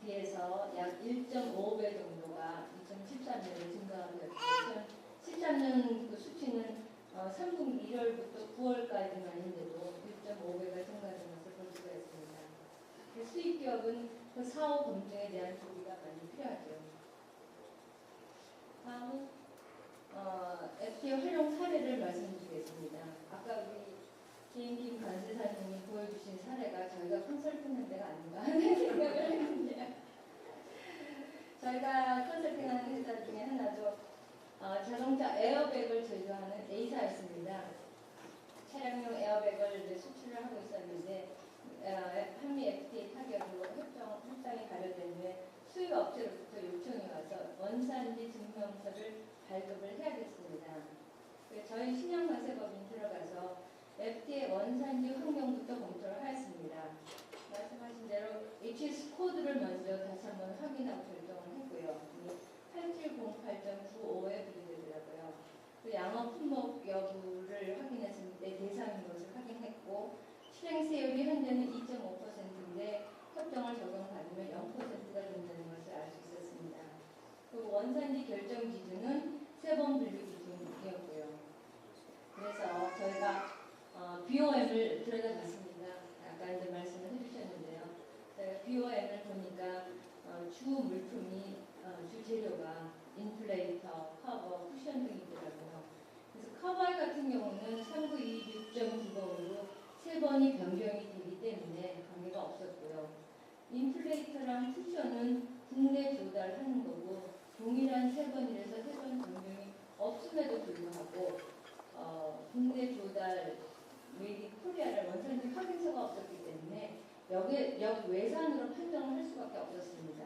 비해서 약 1.5배 정도가 2013년에 증가가 되었고 2013년 그 수치는 3분기 1월부터 9월까지만인데도 1.5배가 증가된 것을 볼 수가 있습니다. 수입기업은 그 사업 검증에 대한 조기가 많이 필요하죠. 다음은 FTA 활용 사례를 말씀드리겠습니다. 아까 우리 김 관세사님이 보여주신 사례가 저희가 컨설팅한 데가 아닌가 하는 생각을 했는데요. 저희가 컨설팅하는 회사 중에 하나도 자동차 에어백을 제조하는 A사였습니다. 차량용 에어백을 수출을 하고 있었는데 한미 FTA 타격으로 협상이 가려된 후에 수입 업체로부터 요청이 와서 원산지 증명서를 발급을 해야겠습니다. 저희 신형관세법인 들어가서 FTA 원산지 환경부터 검토를 하였습니다. 말씀하신 대로 HS 코드를 먼저 다시 한번 확인하고 결정을 했고요. 8708.95에 부여되더라고요. 그 양어 품목 여부를 확인했을 때 대상인 것을 확인했고 실행세율이 현재는 2.5%인데 협정을 적용받으면 0%가 된다는 것을 알 수 있었습니다. 그리고 원산지 결정 기준은 3번 분류 기준이었고요. 그래서 저희가 BOM을 들여다봤습니다. 아까 이제 말씀을 해주셨는데요. BOM을 보니까 주 물품이 주 재료가 인플레이터, 커버, 쿠션 등이더라고요. 그래서 커버 같은 경우는 3926.90으로 3번이 변경이 되기 때문에 관계가 없었고요. 인플레이터랑 쿠션은 국내 조달하는 거고 동일한 3번이라서 3번 변경이 없음에도 불구하고 국내 조달 메이드 인 코리아를 원산지 확인서가 없었기 때문에 여기 외산으로 판정을 할 수밖에 없었습니다.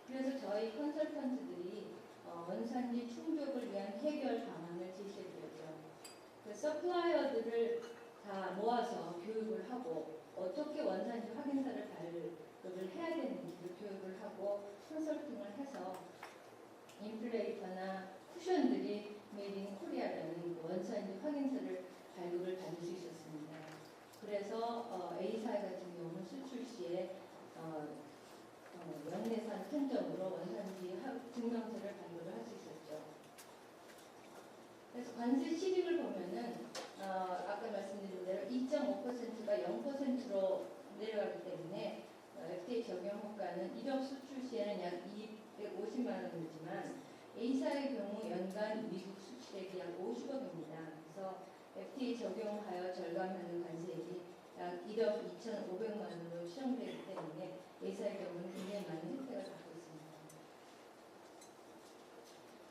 그래서 저희 컨설턴트들이 원산지 충족을 위한 해결 방안을 제시해드렸죠. 그 서플라이어들을 다 모아서 교육을 하고 어떻게 원산지 확인서를 발급을 해야 되는지를 교육을 하고 컨설팅을 해서 인플레이터나 쿠션들이 메이드 인 코리아라는 원산지 확인서를 발급을 받을 수 있었습니다. 그래서 A사회 같은 경우는 수출 시에 영내산 판정으로 원산지 증명서를 발급을 할 수 있었죠. 그래서 관세 실익을 보면은 아까 말씀드린 대로 2.5%가 0%로 내려가기 때문에 FTA 적용 효과는 1억 수출 시에는 약 250만 원이지만 A사의 경우 연간 미국 수출액이 약 50억입니다. 그래서 FTA 적용하여 절감하는 관세액이 약 1억 2,500만 원으로 추정되기 때문에 A사의 경우는 굉장히 많은 혜택을 받고 있습니다.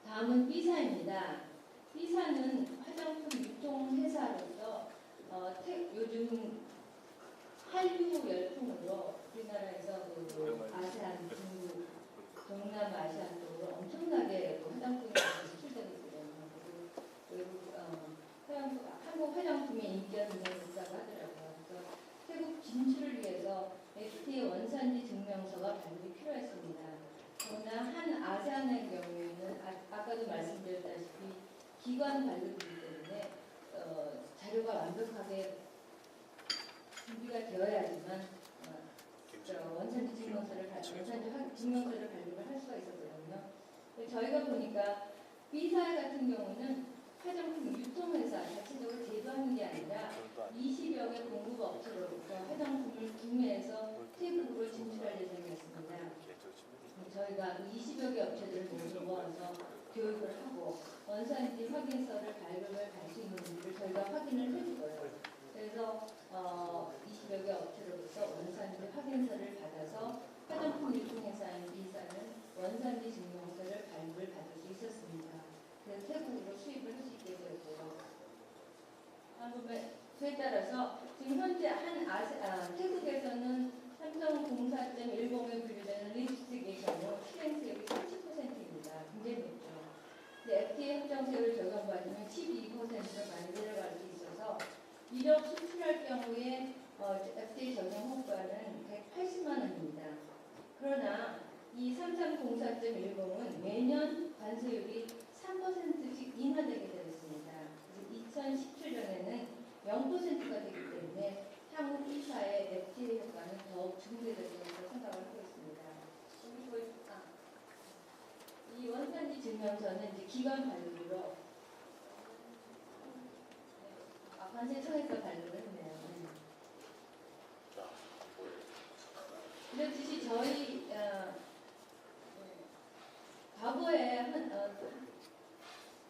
다음은 B사입니다. B사는 화장품 유통회사로서 요즘 한류 열풍으로 우리나라에서 아세안, 중국, 동남아시아 쪽으로 엄청나게 화장품이 수출되고 있거든요. 그리고 한국 화장품의 인기가 굉장히 높다고 하더라고요. 그래서 태국 진출을 위해서 FTA 원산지 증명서가 발급이 필요했습니다. 그러나 한 아세안의 경우에는 아까도 말씀드렸다시피 기관 발급이기 때문에 자료가 완벽하게 준비가 되어야지만 원산지 증명서를 발급을 할 수가 있었거든요. 저희가 보니까 B사 같은 경우는 화장품 유통회사 자체적으로 제조하는 게 아니라 20여 개 공급 업체로부터 화장품을 구매해서 태국으로 진출할 예정이었습니다. 저희가 20여 개 업체들을 모두 모아서 교육을 하고 원산지 확인서를 발급을 갈 수 있는지를 저희가 확인을 해주고요. 그래서 20여 개 업체로부터 원산지 확인서를 받아서 화장품 유통회사인 B사는 원산지 증명서를 발급을 받을 수 있었습니다. 그래서 태국으로 수입을 할 수 있게 되었고요. 그에 따라서 지금 현재 태국에서는 삼성공사점 10에 분류되는 리스티게이션으로 실행세율이 30%입니다. 굉장히 높죠. 근데 FTA 협정세율을 적용받으면 12%로 많이 내려갈 수 있어서 1억 수출할 경우에 FTA 적용 효과는 180만 원입니다. 그러나 이 3304.10은 매년 관세율이 3%씩 인하되게 되었습니다. 2017년에는 0%가 되기 때문에 향후 2차의 FTA 효과는 더욱 증대될 것으로 생각을 하고 있습니다. 그리고 이 원산지 증명서는 이제 기관 발급으로 관세청에서 발급을 했네요. 이렇듯이 저희 과거에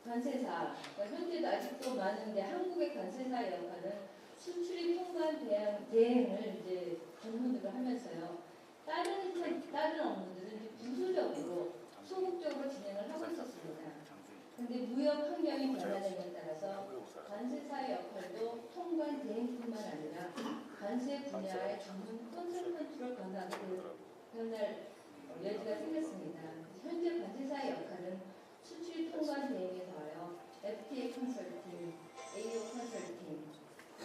관세사, 현재도 아직도 많은데 한국의 관세사의 역할은 수출입 통관 대행을 이제 전문으로 하면서요. 다른 업무들은 이제 부수적으로 소극적으로 진행을 하고 있었습니다. 그런데 무역 환경이 변화됨에 따라서 관세사의 역할도 통관 대행뿐만 아니라 관세 분야의 전문 컨설턴트로 변할 여지가 생겼습니다. 현재 관세사의 역할은 수출 통관 대행에 더하여 FTA 컨설팅, AO 컨설팅,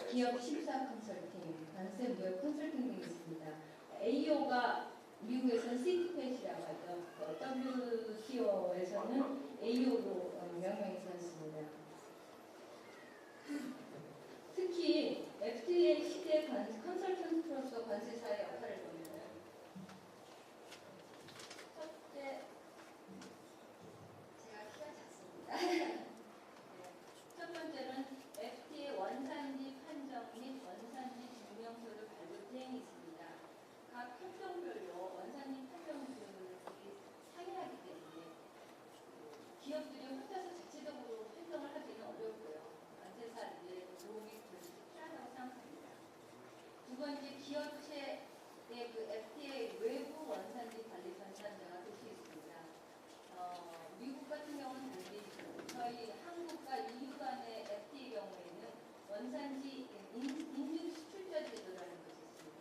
기업 심사 컨설팅, 관세 무역 컨설팅 등이 있습니다. AO가 미국에서는 시티팻이라고 하죠. WTO에서는 AO로 명명이 되었습니다. 특히 FTA 시대 컨설턴트로서 관세사의 역할을 보면 첫째, 제가 키가 작습니다. 첫 번째는 FTA 원산지 판정 및 원산지 증명서를 발급 대행이 있습니다. 각 협정별로 원산지 판정들이 상이하기 때문에 기업들이 혼자서 자체적으로 판정을 하기는 어렵고요. 관세사의 도움이 필요하다고 생각합니다. 두 번째, 기업체의 그 FTA 외부 원산지 관리 전산자가 될 수 있습니다. 미국 같은 경우는 달리 저희 한국과 EU 간의 FTA 경우에는 원산지 인증 수출자 제도라는 것이 있습니다.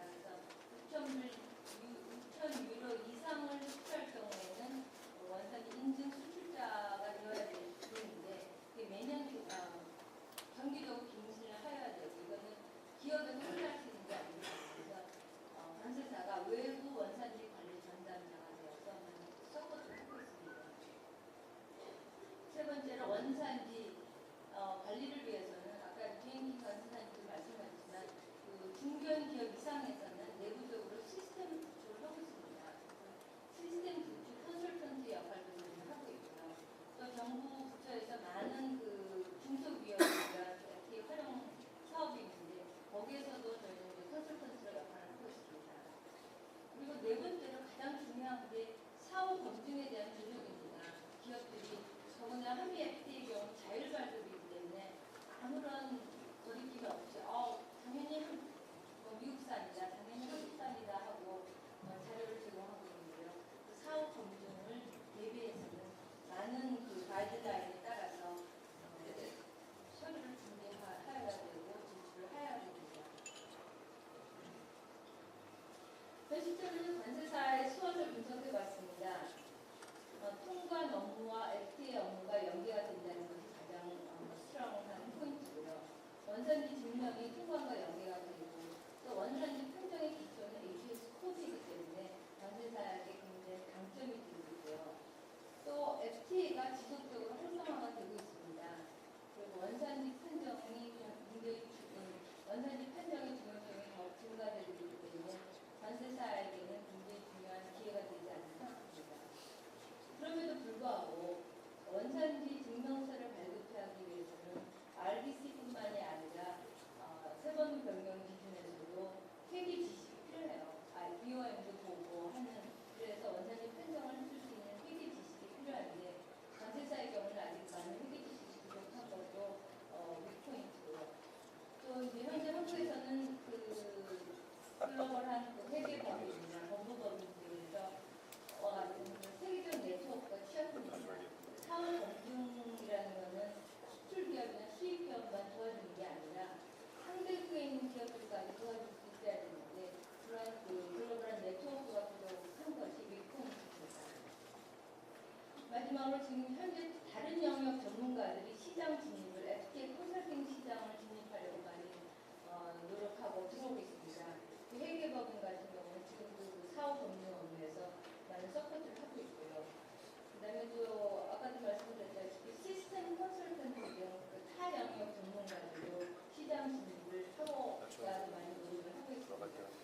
그래서 6천 유로 이상을 수출할 경우에는 원산지 인증 수출자가 되어야 되는데 매년 정기적으로 갱신을 하여야 되고 이거는 기업에서 혼자 할 수 있는 게 아닙니다. 그래서 관세사가 외부 원산지 관리 전담자가 되어서 서포트를 하고 있습니다. 세 번째로 원산지 관리를 위해서는 아까 비행기 관세사님도 말씀하셨지만 그 중견 기업 이상에서는 내부적으로 시스템 구축을 하고 있습니다. 시스템 구축 컨설턴트 역할도 저희는 하고 있고요. 또 정부 부처에서 많은 그 중소기업이나 FTA 활용 사업이 있는데 거기에서도 저희는 이제 컨설턴트로 역할을 하고 있습니다. 그리고 네 번째로 가장 중요한 게 사후 검증에 대한 조정입니다. 기업들이 더구나 한미 FTA의 경우 자율발급이기 때문에 아무런 거리낌이 없이 당연히 미국산이다, 당연히 한국산이다 하고 자료를 제공하고 있는데요. 그 사후 검증을 대비해서는 많은 그 가이드라인에 따라서 서류를 준비하여야 되고 제출을 해야 됩니다. 현실적으로 관세사의 수원을 분석해봤습니다. 통관 업무와 FTA 업무가 연계가 된다는 것이 가장 스트롱한 포인트고요. 원산지 증명이 통관과 연계가 되고 또 원산지 판정의 기초는 AGS 코드이기 때문에 관세사에게 굉장히 강점이 되고 있고요. 또 FTA가 지속적으로 활성화가 되고 있습니다. 그리고 원산지 판정의 중요성이 더욱 증가되고 있기 때문에 관세사에게는 굉장히 중요한 기회가 되지 않나 생각합니다. 그럼에도 불구하고 원산지 증명서를 발급하기 위해서는 RBC뿐만이 아니라 세 번 변경 마지막으로 지금 현재 다른 영역 전문가들이 시장 진입을 FTA 컨설팅 시장을 진입하려고 많이 노력하고 들어오고 있습니다. 그 회계법인 같은 경우는 지금도 그 사업 법률 업무에서 많은 서포트를 하고 있고요. 그다음에 또 아까도 말씀드렸다시피 시스템 컨설턴트 등타 영역 전문가들도 시장 진입을 하고자 많이 노력을 하고 있습니다.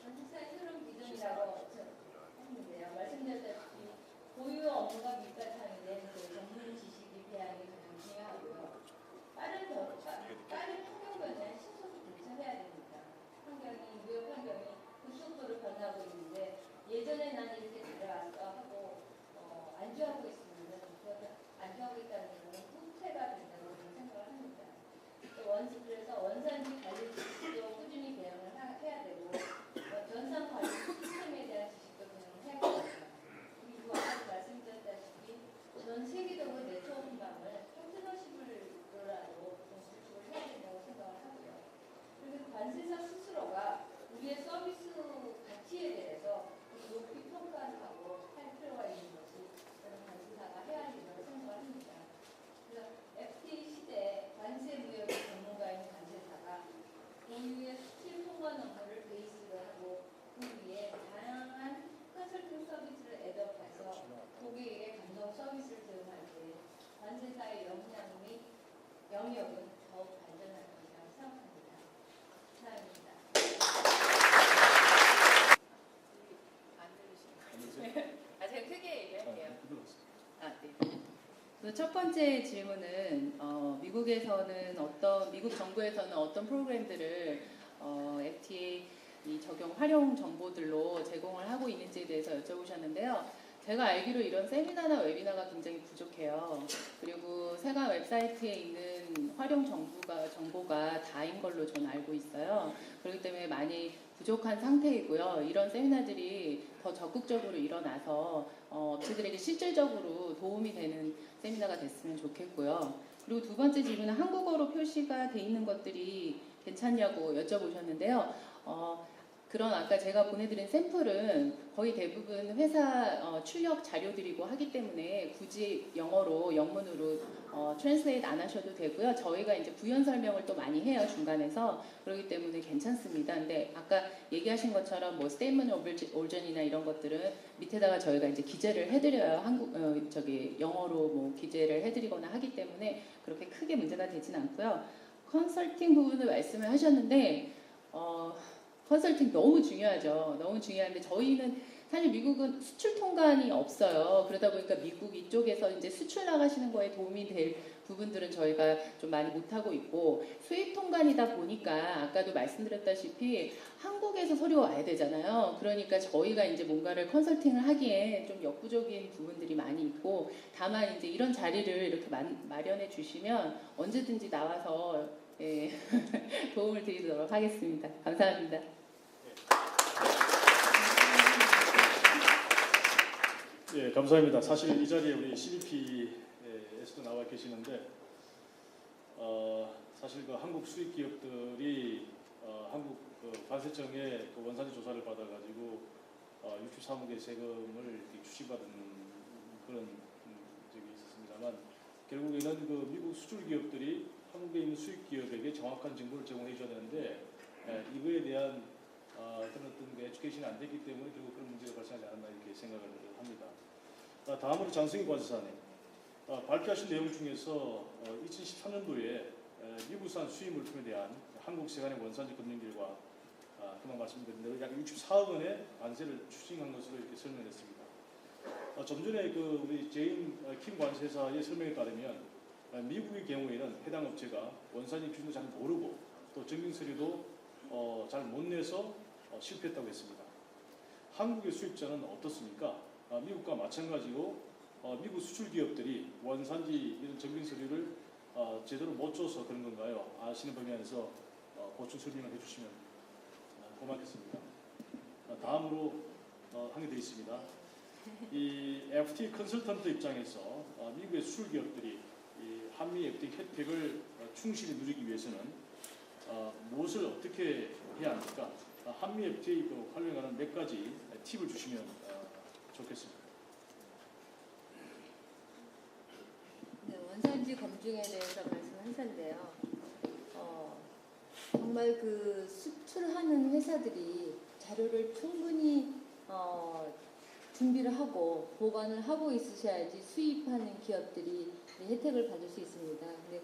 전체사의 흐름 비전이라고 했는데요. 말씀드렸다시피 고유 업무가 밑바탕이 된 그 전문 지식의 배양이 가장 중요하고요. 빠른 환경 변화에 신속히 대처해야 됩니다. 환경이 무역 환경이 급속도로 변하고 있는데 예전에 난 이렇게 잘해왔어 하고 안주하고 있으면은 안주하고 있다는 것은 후퇴가 된다고 저는 생각을 합니다. 그래서 원산지 관리 지식도 꾸준히 배양을 해야 되고 전산 관리 시스템에 대한 지식도 배양을 해야 됩니다. 그리고 아까 말씀드렸다시피 전 세계적으로 네트워크 기반을 파트너십으로라도 구축을 해야 된다고 생각을 하고요. 그리고 관세사 스스로가 우리의 서비스 가치에 대해서 높이 평가하고 할 필요가 있는 것이 저는 관세사가 해야 한다고 생각을 합니다. 그래서 FTA 시대에 관세 무역의 전문가인 관세사가 고유의 수출 통관 업무를 베이스로 하고 그 위에 다양한 컨설팅 서비스를 애덕해서 고객에게 감정 서비스를 제공할 때 관세사의 역량 및 영역은 더욱 발전할 것이라고 생각합니다. 이상입니다. 안 들으시나요? 제가 크게 얘기할게요. 네. 그래서 첫 번째 질문은 미국에서는 미국 정부에서는 어떤 프로그램들을 FTA 이 적용 활용 정보들로 제공을 하고 있는지에 대해서 여쭤보셨는데요. 제가 알기로 이런 세미나나 웨비나가 굉장히 부족해요. 그리고 세관 웹사이트에 있는 활용 정보가 다인 걸로 저는 알고 있어요. 그렇기 때문에 많이 부족한 상태이고요. 이런 세미나들이 더 적극적으로 일어나서 업체들에게 실질적으로 도움이 되는 세미나가 됐으면 좋겠고요. 그리고 두 번째 질문은 한국어로 표시가 돼 있는 것들이 괜찮냐고 여쭤보셨는데요. 그런 아까 제가 보내드린 샘플은 거의 대부분 회사 출력 자료들이고 하기 때문에 굳이 영문으로 트랜스레이트 안 하셔도 되고요. 저희가 이제 부연 설명을 또 많이 해요, 중간에서. 그렇기 때문에 괜찮습니다. 근데 아까 얘기하신 것처럼 뭐 스테이트먼트 오브 오리진이나 이런 것들은 밑에다가 저희가 이제 기재를 해드려요. 영어로 뭐 기재를 해드리거나 하기 때문에 그렇게 크게 문제가 되진 않고요. 컨설팅 부분을 말씀을 하셨는데 컨설팅 너무 중요하죠. 너무 중요한데 저희는 사실 미국은 수출 통관이 없어요. 그러다 보니까 미국 이쪽에서 이제 수출 나가시는 거에 도움이 될 부분들은 저희가 좀 많이 못하고 있고 수입 통관이다 보니까 아까도 말씀드렸다시피 한국에서 서류가 와야 되잖아요. 그러니까 저희가 이제 뭔가를 컨설팅을 하기에 좀 역부족인 부분들이 많이 있고 다만 이제 이런 자리를 이렇게 마련해 주시면 언제든지 나와서 도움을 드리도록 하겠습니다. 감사합니다. 예, 감사합니다. 사실 이 자리에 우리 CBP에서도 나와 계시는데 사실 그 한국 수입 기업들이 한국 관세청의 그 원산지 조사를 받아가지고 63억의 세금을 추징받은 그런 적이 있었습니다만 결국에는 그 미국 수출 기업들이 한국에 있는 수입 기업에게 정확한 정보를 제공해 줘야 되는데 이거에 대한 어떤 그 에듀케이션이 안 됐기 때문에 결국 그런 문제가 발생하지 않았나 이렇게 생각을 합니다. 다음으로 장승희 관세사님 발표하신 내용 중에서 2013년도에 미국산 수입 물품에 대한 한국 세관의 원산지 검증 결과 그만 말씀드린 약 64억 원의 관세를 추징한 것으로 이렇게 설명했습니다. 좀 전에 그 우리 제인 킴 관세사의 설명에 따르면 미국의 경우에는 해당 업체가 원산지 기준도 잘 모르고 또 증빙 서류도 잘 못 내서 실패했다고 했습니다. 한국의 수입자는 어떻습니까? 미국과 마찬가지로 미국 수출 기업들이 원산지 이런 증빙 서류를 제대로 못 줘서 그런 건가요? 아시는 범위에서 보충 설명을 해주시면 고맙겠습니다. 다음으로 한 개 더 있습니다. 이 FTA 컨설턴트 입장에서 미국의 수출 기업들이 이 한미 FTA 혜택을 충실히 누리기 위해서는 무엇을 어떻게 해야 합니까? 한미 FTA도 활용에 관한 몇 가지 팁을 주시면 좋겠습니다. 네, 원산지 검증에 대해서 말씀하셨는데요. 정말 그 수출하는 회사들이 자료를 충분히 준비를 하고 보관을 하고 있으셔야지 수입하는 기업들이 혜택을 받을 수 있습니다. 근데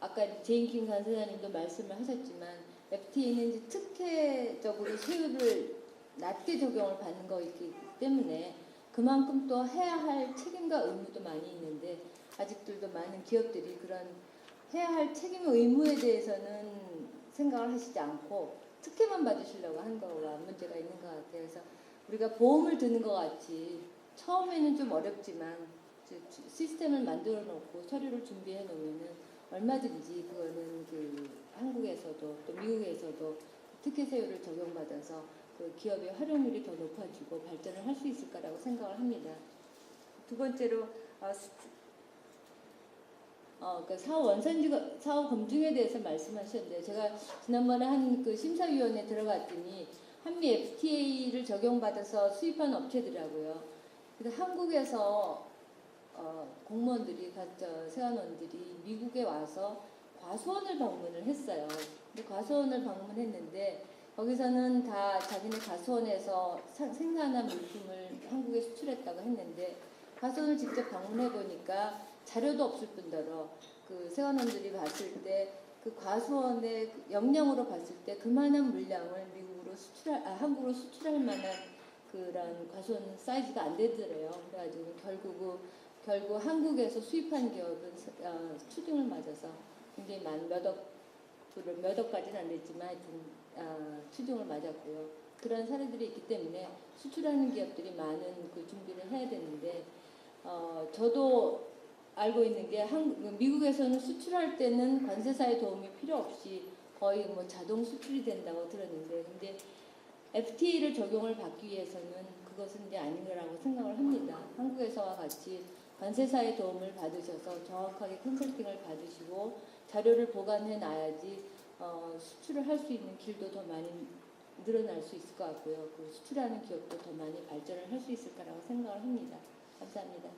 아까 제인킹 간사장님도 말씀을 하셨지만 FTA는 이제 특혜적으로 세율을 낮게 적용을 받는 거이기 때문에 그만큼 또 해야 할 책임과 의무도 많이 있는데 아직들도 많은 기업들이 그런 해야 할 책임 의무에 대해서는 생각을 하시지 않고 특혜만 받으시려고 한 거가 문제가 있는 것 같아요. 그래서 우리가 보험을 드는 것 같이 처음에는 좀 어렵지만 시스템을 만들어 놓고 서류를 준비해 놓으면은 얼마든지 그거는 그 한국에서도 또 미국에서도 특혜 세율을 적용받아서 그 기업의 활용률이 더 높아지고 발전을 할 수 있을 거라고 생각을 합니다. 두 번째로 그 사후 검증에 대해서 말씀하셨는데 제가 지난번에 한 그 심사위원회 들어갔더니 한미 FTA를 적용받아서 수입한 업체들하고요. 그래서 한국에서 공무원들이 세관원들이 미국에 와서 과수원을 방문을 했어요. 근데 과수원을 방문했는데 거기서는 다 자기네 과수원에서 생산한 물품을 한국에 수출했다고 했는데 과수원을 직접 방문해 보니까 자료도 없을 뿐더러 그 세관원들이 봤을 때 그 과수원의 영량으로 봤을 때 그만한 물량을 한국으로 수출할 만한 그런 과수원 사이즈가 안 되더래요. 그래가지고 결국 한국에서 수입한 기업은 추징을 맞아서 굉장히 몇 억까지는 안 됐지만 하여튼 추징을 맞았고요. 그런 사례들이 있기 때문에 수출하는 기업들이 많은 그 준비를 해야 되는데 저도 알고 있는 게 미국에서는 수출할 때는 관세사의 도움이 필요 없이 거의 뭐 자동 수출이 된다고 들었는데 근데 FTA를 적용을 받기 위해서는 그것은 이제 아닌 거라고 생각을 합니다. 한국에서와 같이 관세사의 도움을 받으셔서 정확하게 컨설팅을 받으시고 자료를 보관해 놔야지 수출을 할 수 있는 길도 더 많이 늘어날 수 있을 것 같고요. 그 수출하는 기업도 더 많이 발전을 할 수 있을 거라고 생각을 합니다. 감사합니다.